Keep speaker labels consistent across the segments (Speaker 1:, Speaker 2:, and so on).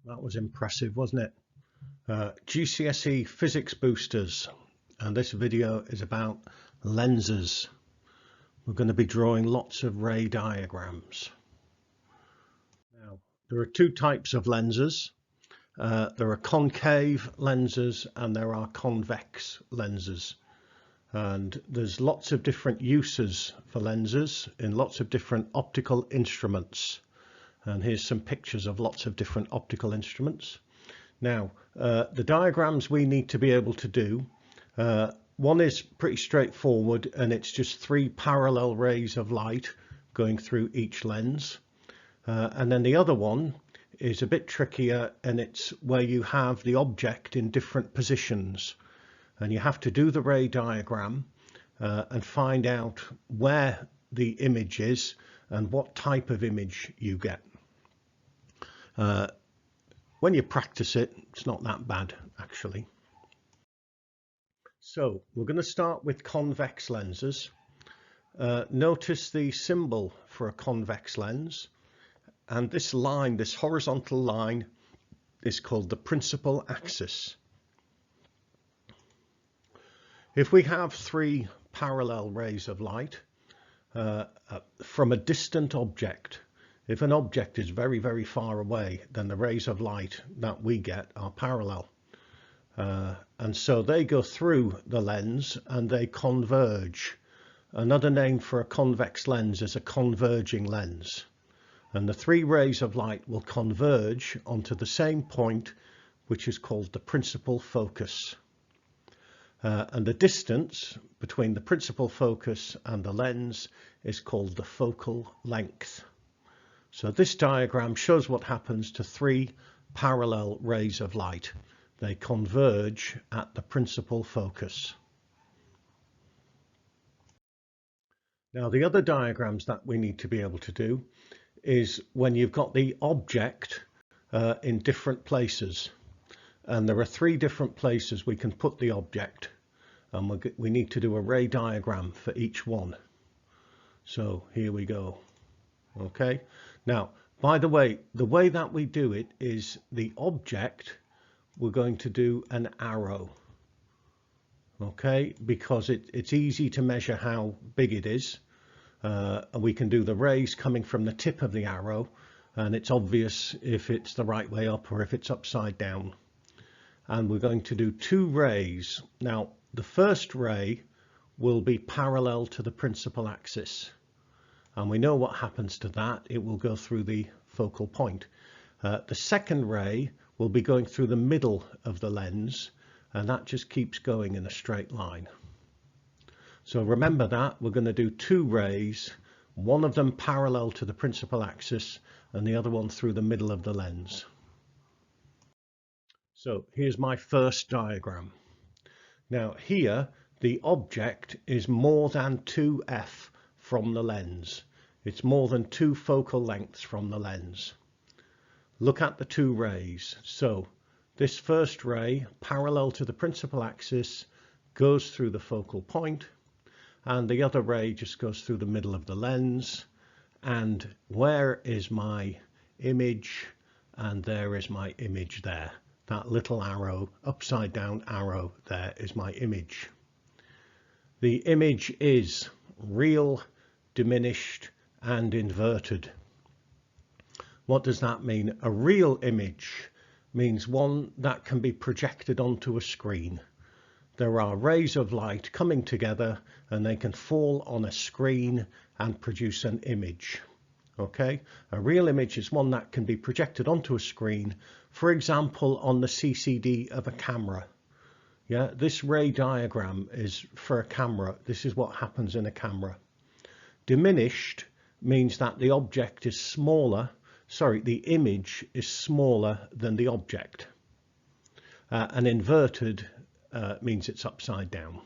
Speaker 1: That was impressive, wasn't it? GCSE Physics boosters, and this video is about lenses. We're going to be drawing lots of ray diagrams. Now, there are two types of lenses. There are concave lenses and there are convex lenses. And there's lots of different uses for lenses in lots of different optical instruments. And here's some pictures of lots of different optical instruments. Now, the diagrams we need to be able to do, one is pretty straightforward, and it's just three parallel rays of light going through each lens. And then the other one is a bit trickier, and it's where you have the object in different positions. And you have to do the ray diagram and find out where the image is and what type of image you get. When you practice it, it's not that bad, actually. So we're going to start with convex lenses. Notice the symbol for a convex lens, and this line, this horizontal line, is called the principal axis. If we have three parallel rays of light from a distant object, if an object is very, very far away, then the rays of light that we get are parallel. And so they go through the lens and they converge. Another name for a convex lens is a converging lens. And the three rays of light will converge onto the same point, which is called the principal focus. And the distance between the principal focus and the lens is called the focal length. So this diagram shows what happens to three parallel rays of light. They converge at the principal focus. Now, the other diagrams that we need to be able to do is when you've got the object in different places. And there are three different places we can put the object. And we need to do a ray diagram for each one. So here we go. Okay. Now, by the way that we do it is the object, we're going to do an arrow. Okay, because it's easy to measure how big it is. And we can do the rays coming from the tip of the arrow, and it's obvious if it's the right way up or if it's upside down. And we're going to do two rays. Now, the first ray will be parallel to the principal axis. And we know what happens to that. It will go through the focal point. The second ray will be going through the middle of the lens, and that just keeps going in a straight line. So remember that we're going to do two rays, one of them parallel to the principal axis and the other one through the middle of the lens. So here's my first diagram. Now here the object is more than 2f from the lens. It's more than 2 focal lengths from the lens. Look at the two rays. So this first ray, parallel to the principal axis, goes through the focal point, and the other ray just goes through the middle of the lens. And where is my image? And there is my image there. That little arrow, upside down arrow, there is my image. The image is real, diminished, and inverted. What does that mean? A real image means one that can be projected onto a screen. There are rays of light coming together and they can fall on a screen and produce an image. Okay, a real image is one that can be projected onto a screen, for example, on the CCD of a camera. Yeah, this ray diagram is for a camera. This is what happens in a camera. Diminished means that the object is smaller, the image is smaller than the object. And inverted means it's upside down.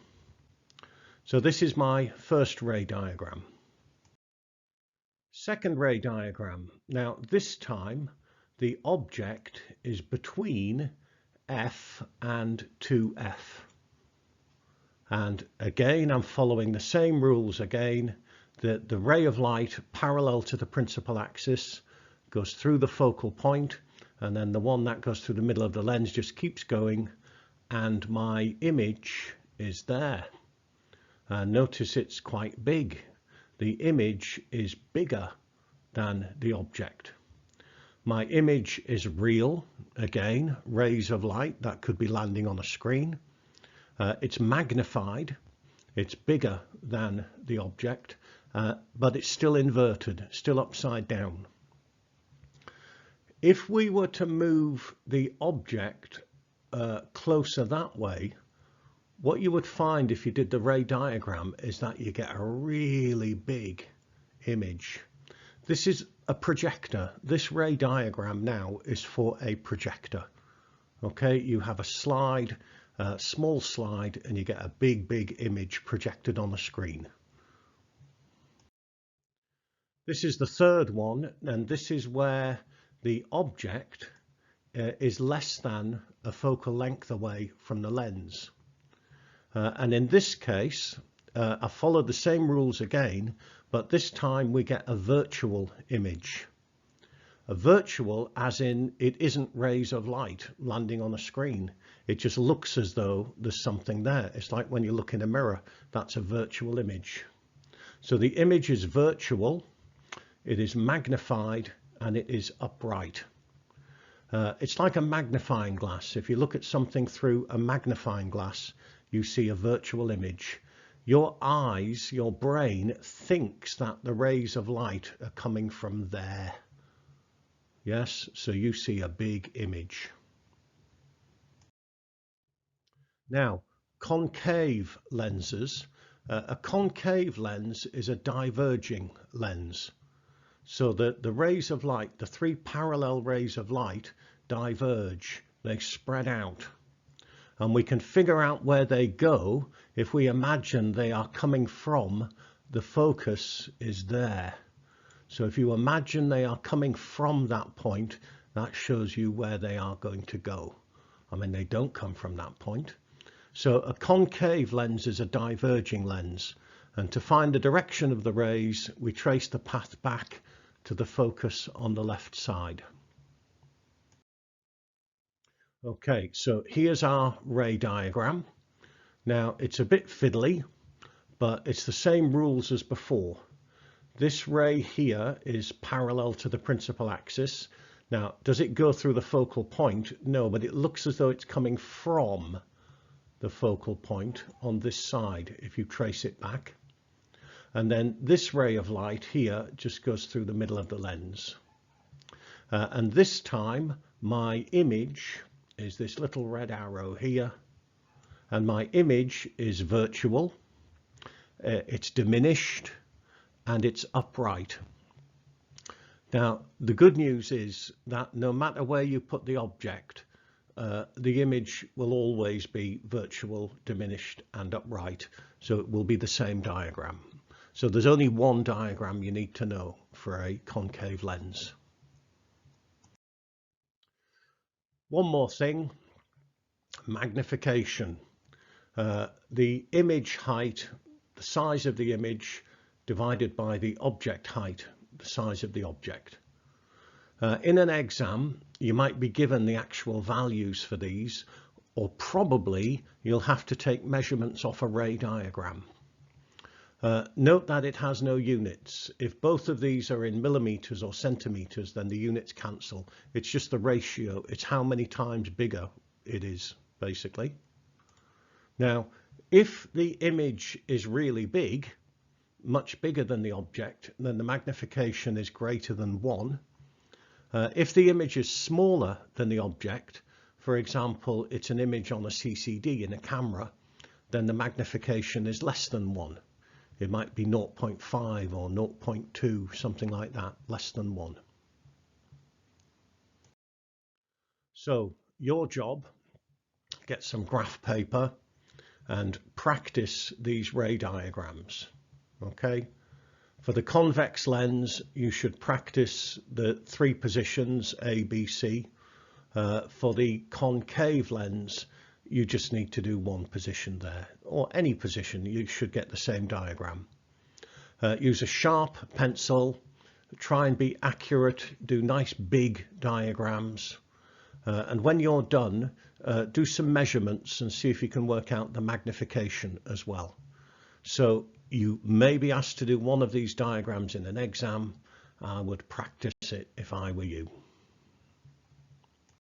Speaker 1: So this is my first ray diagram. Second ray diagram. Now this time the object is between F and 2F. And again, I'm following the same rules again. The ray of light parallel to the principal axis goes through the focal point, and then the one that goes through the middle of the lens just keeps going, and my image is there. Notice it's quite big. The image is bigger than the object. My image is real, again, rays of light that could be landing on a screen. It's magnified, it's bigger than the object, but it's still inverted, still upside down. If we were to move the object closer that way, what you would find if you did the ray diagram is that you get a really big image. This is a projector. This ray diagram now is for a projector. Okay, you have a slide, a small slide, and you get a big image projected on the screen. This is the third one, and this is where the object is less than a focal length away from the lens. And in this case, I followed the same rules again, but this time we get a virtual image. A virtual as in it isn't rays of light landing on a screen. It just looks as though there's something there. It's like when you look in a mirror, that's a virtual image. So the image is virtual, it is magnified, and it is upright. It's like a magnifying glass. If you look at something through a magnifying glass, you see a virtual image. Your eyes, your brain thinks that the rays of light are coming from there. Yes, so you see a big image. Now, concave lenses. A concave lens is a diverging lens. So the rays of light, the three parallel rays of light, diverge. They spread out. And we can figure out where they go if we imagine they are coming from the focus is there. So if you imagine they are coming from that point, that shows you where they are going to go. I mean, they don't come from that point. So a concave lens is a diverging lens. And to find the direction of the rays, we trace the path back to the focus on the left side. Okay, so here's our ray diagram. Now it's a bit fiddly, but it's the same rules as before. This ray here is parallel to the principal axis. Now, does it go through the focal point? No, but it looks as though it's coming from the focal point on this side, if you trace it back. And then this ray of light here just goes through the middle of the lens. And this time, my image is this little red arrow here. And my image is virtual, it's diminished, and it's upright. Now, the good news is that no matter where you put the object, the image will always be virtual, diminished, and upright. So it will be the same diagram. So there's only one diagram you need to know for a concave lens. One more thing, magnification. The image height, the size of the image divided by the object height, the size of the object. In an exam, you might be given the actual values for these, or probably you'll have to take measurements off a ray diagram. Note that it has no units. If both of these are in millimeters or centimeters, then the units cancel. It's just the ratio. It's how many times bigger it is, basically. Now, if the image is really big, much bigger than the object, then the magnification is greater than 1. If the image is smaller than the object, for example, it's an image on a CCD in a camera, then the magnification is less than 1. It might be 0.5 or 0.2, something like that, less than 1. So your job, get some graph paper and practice these ray diagrams. Okay. For the convex lens, you should practice the 3 positions, A, B, C. For the concave lens, you just need to do 1 position there, or any position. You should get the same diagram. Use a sharp pencil, try and be accurate, do nice big diagrams. And when you're done, do some measurements and see if you can work out the magnification as well. So you may be asked to do one of these diagrams in an exam. I would practice it if I were you.